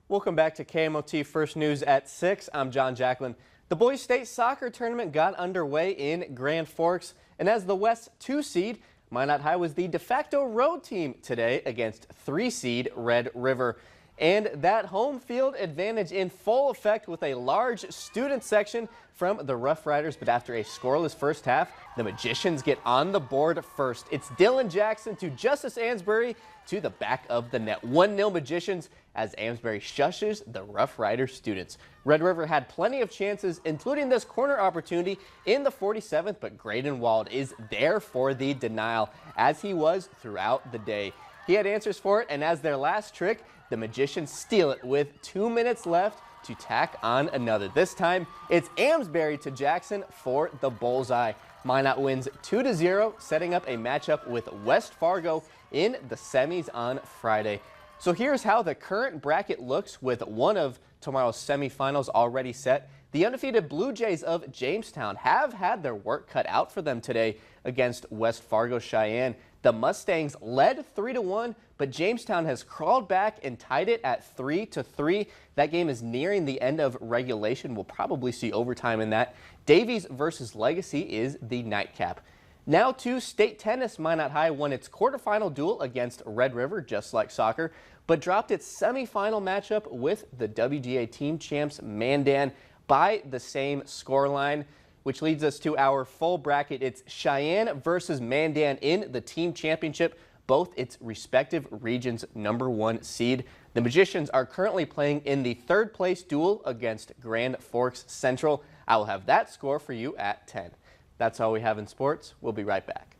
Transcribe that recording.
Welcome back to KMOT First News at 6. I'm John Jacklin. The boys state soccer tournament got underway in Grand Forks, and as the West 2 seed, Minot High was the de facto road team today against 3 seed Red River. And that home field advantage in full effect with a large student section from the Rough Riders. But after a scoreless first half, the Magicians get on the board first. It's Dylan Jackson to Justice Amesbury to the back of the net. 1-0 Magicians as Amesbury shushes the Rough Rider students. Red River had plenty of chances, including this corner opportunity in the 47th, but Graydon Wald is there for the denial, as he was throughout the day. He had answers for it, and as their last trick, the Magicians steal it with 2 minutes left to tack on another. This time, it's Amesbury to Jackson for the bullseye. Minot wins 2-0, setting up a matchup with West Fargo in the semis on Friday. So here's how the current bracket looks with one of tomorrow's semifinals already set. The undefeated Blue Jays of Jamestown have had their work cut out for them today against West Fargo Cheyenne. The Mustangs led 3-1, but Jamestown has crawled back and tied it at 3-3. That game is nearing the end of regulation. We'll probably see overtime in that. Davies versus Legacy is the nightcap. Now to state tennis. Minot High won its quarterfinal duel against Red River, just like soccer, but dropped its semifinal matchup with the WGA team champs Mandan by the same scoreline, which leads us to our full bracket. It's Cheyenne versus Mandan in the team championship, both its respective regions' #1 seed. The Magicians are currently playing in the third place duel against Grand Forks Central. I will have that score for you at 10. That's all we have in sports. We'll be right back.